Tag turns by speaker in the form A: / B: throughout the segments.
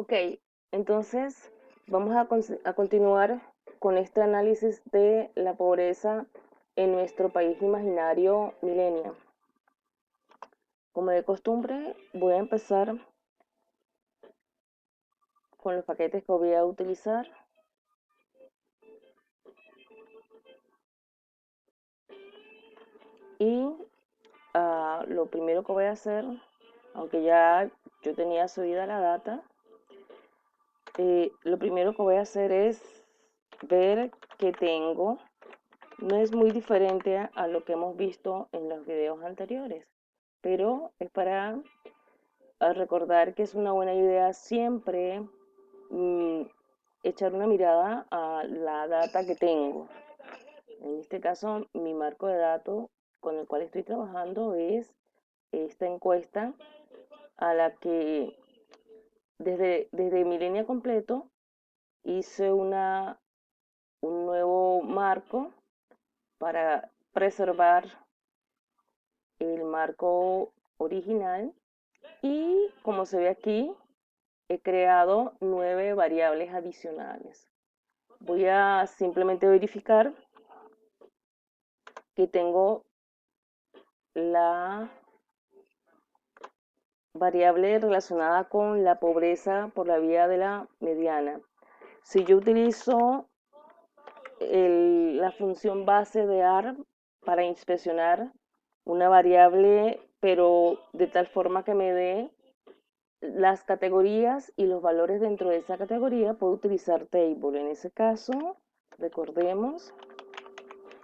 A: Ok, entonces vamos a continuar con este análisis de la pobreza en nuestro país imaginario millennial. Como de costumbre, voy a empezar con los paquetes que voy a utilizar y lo primero que voy a hacer, aunque ya yo tenía subida la data, lo primero que voy a hacer es ver qué tengo. No es muy diferente a lo que hemos visto en los videos anteriores, pero es para recordar que es una buena idea siempre mm, echar una mirada a la data que tengo. En este caso, mi marco de datos con el cual estoy trabajando es esta encuesta a la que desde mi línea completo hice un nuevo marco para preservar el marco original y como se ve aquí he creado 9 variables adicionales. Voy a simplemente verificar que tengo la variable relacionada con la pobreza por la vía de la mediana. Si yo utilizo la función base de ARM para inspeccionar una variable, pero de tal forma que me dé las categorías y los valores dentro de esa categoría, puedo utilizar table. En ese caso, recordemos,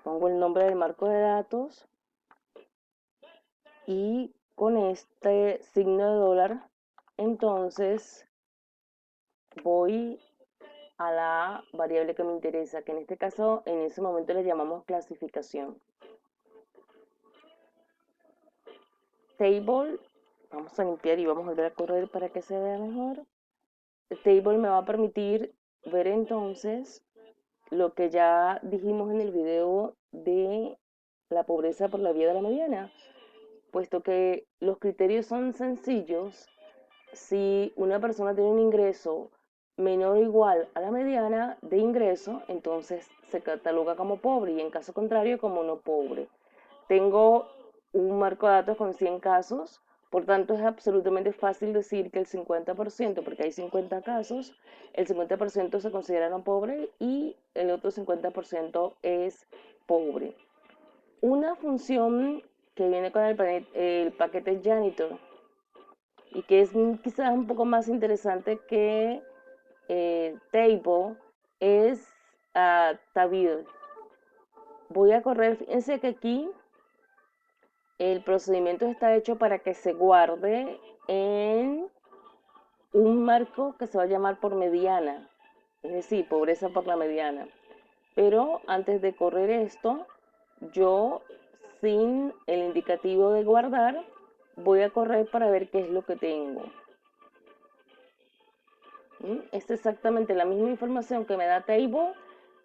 A: pongo el nombre del marco de datos y con este signo de dólar, entonces voy a la variable que me interesa, que en este caso, en ese momento le llamamos clasificación. Table, vamos a limpiar y vamos a volver a correr para que se vea mejor. El table me va a permitir ver entonces lo que ya dijimos en el video de la pobreza por la vía de la mediana, puesto que los criterios son sencillos. Si una persona tiene un ingreso menor o igual a la mediana de ingreso, entonces se cataloga como pobre y en caso contrario como no pobre. Tengo un marco de datos con 100 casos, por tanto es absolutamente fácil decir que el 50%, porque hay 50 casos, el 50% se considera no pobre y el otro 50% es pobre. Una función que viene con el paquete Janitor y que es quizás un poco más interesante que Table es Tabir. Voy a correr, fíjense que aquí el procedimiento está hecho para que se guarde en un marco que se va a llamar por mediana, es decir, pobreza por la mediana. Pero antes de correr esto, yo sin el indicativo de guardar, voy a correr para ver qué es lo que tengo. Es exactamente la misma información que me da Table,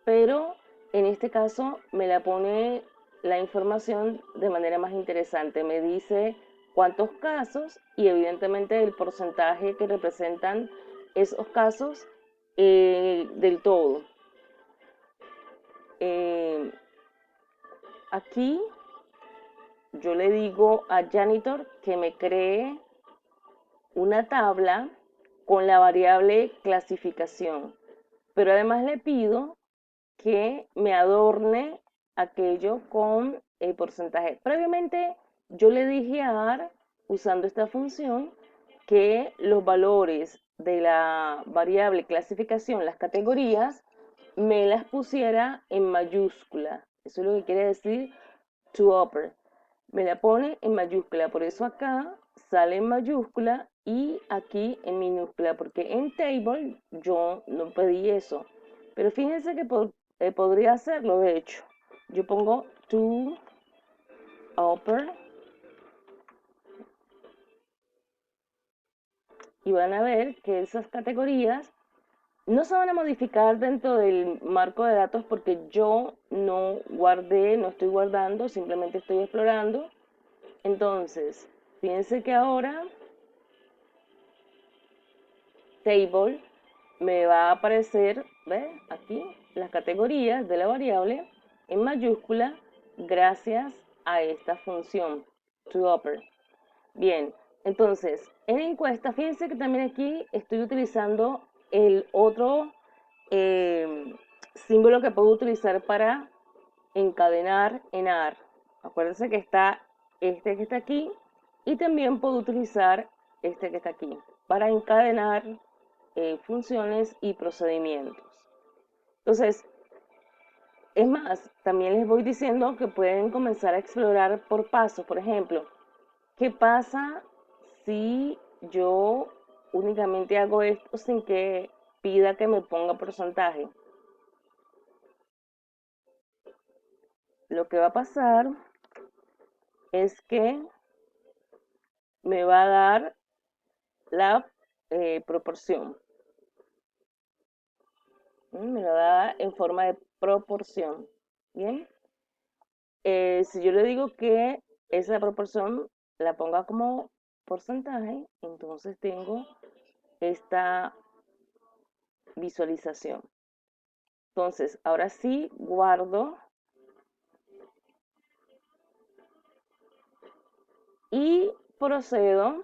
A: pero en este caso me la pone la información de manera más interesante. Me dice cuántos casos y evidentemente el porcentaje que representan esos casos del todo. Eh, Aquí yo le digo a Janitor que me cree una tabla con la variable clasificación, pero además le pido que me adorne aquello con el porcentaje. Previamente yo le dije a AR, usando esta función, que los valores de la variable clasificación, las categorías, me las pusiera en mayúscula. Eso es lo que quiere decir to upper. Me la pone en mayúscula, por eso acá sale en mayúscula y aquí en minúscula, porque en table yo no pedí eso. Pero fíjense que podría hacerlo, de hecho. Yo pongo to upper y van a ver que esas categorías no se van a modificar dentro del marco de datos porque yo no guardé, no estoy guardando, simplemente estoy explorando. Entonces, fíjense que ahora table, me va a aparecer, ¿ves? Aquí las categorías de la variable en mayúscula gracias a esta función toUpper. Bien, entonces en encuesta, fíjense que también aquí estoy utilizando el otro símbolo que puedo utilizar para encadenar en AR. Acuérdense que está este que está aquí y también puedo utilizar este que está aquí para encadenar funciones y procedimientos. Entonces, es más, también les voy diciendo que pueden comenzar a explorar por pasos. Por ejemplo, ¿qué pasa si yo únicamente hago esto sin que pida que me ponga porcentaje? Lo que va a pasar es que me va a dar la proporción. Me la da en forma de proporción. Bien. Si yo le digo que esa proporción la ponga como porcentaje, entonces tengo esta visualización. Entonces, ahora sí guardo y procedo.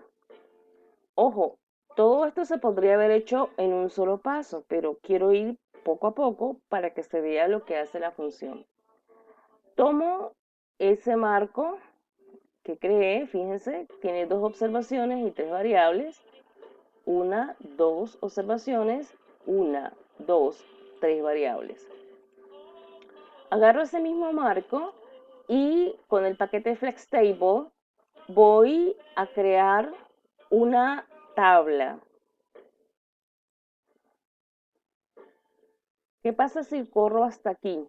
A: Ojo, todo esto se podría haber hecho en un solo paso, pero quiero ir poco a poco para que se vea lo que hace la función. Tomo ese marco que creé, fíjense, tiene 2 observaciones y 3 variables. 1, 2 observaciones, 1, 2, 3 variables. Agarro ese mismo marco y con el paquete FlexTable voy a crear una tabla. ¿Qué pasa si corro hasta aquí?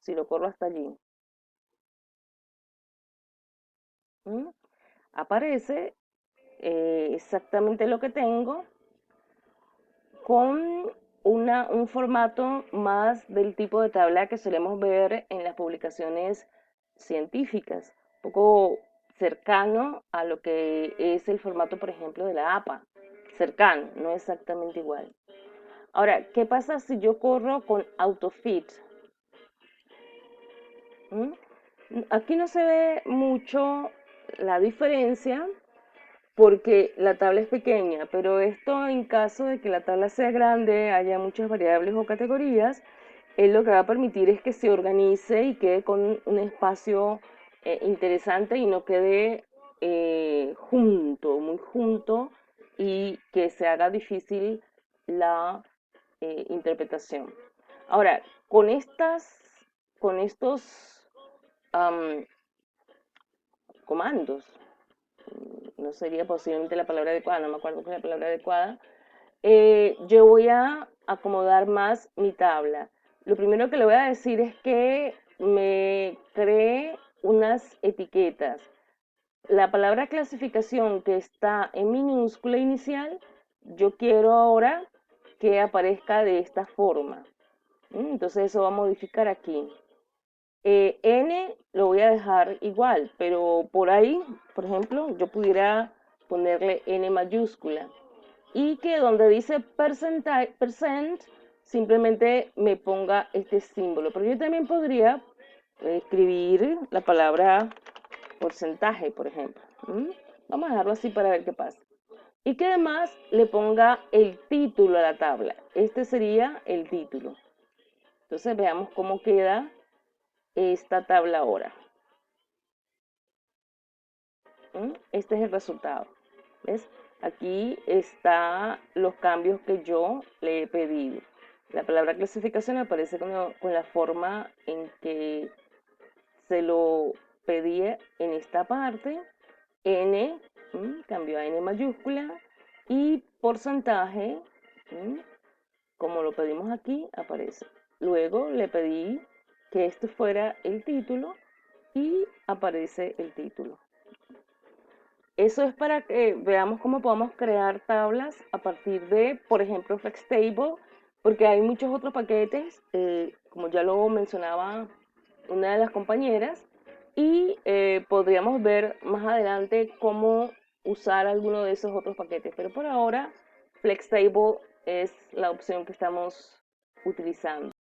A: Si lo corro hasta allí. Aparece exactamente lo que tengo con un formato más del tipo de tabla que solemos ver en las publicaciones científicas, un poco cercano a lo que es el formato, por ejemplo, de la APA. Cercano, no exactamente igual. Ahora, ¿qué pasa si yo corro con AutoFit? Aquí no se ve mucho la diferencia porque la tabla es pequeña, pero esto en caso de que la tabla sea grande, haya muchas variables o categorías, lo que va a permitir es que se organice y quede con un espacio interesante y no quede muy junto y que se haga difícil la interpretación. Ahora, con estos comandos, no sería posiblemente la palabra adecuada, no me acuerdo cuál es la palabra adecuada, yo voy a acomodar más mi tabla. Lo primero que le voy a decir es que me cree unas etiquetas. La palabra clasificación que está en minúscula inicial, yo quiero ahora que aparezca de esta forma. Entonces eso va a modificar aquí. N lo voy a dejar igual, pero por ahí, por ejemplo, yo pudiera ponerle N mayúscula y que donde dice percent, simplemente me ponga este símbolo. Pero yo también podría escribir la palabra porcentaje, por ejemplo. Vamos a dejarlo así para ver qué pasa. Y que además le ponga el título a la tabla. Este sería el título. Entonces veamos cómo queda esta tabla ahora. Este es el resultado. ¿Ves? Aquí están los cambios que yo le he pedido. La palabra clasificación aparece con la forma en que se lo pedía en esta parte. N cambió a N mayúscula y porcentaje, como lo pedimos aquí, aparece. Luego le pedí que este fuera el título y aparece el título. Eso es para que veamos cómo podemos crear tablas a partir de, por ejemplo, FlexTable, porque hay muchos otros paquetes, como ya lo mencionaba una de las compañeras, y podríamos ver más adelante cómo usar alguno de esos otros paquetes. Pero por ahora, Flex Table es la opción que estamos utilizando.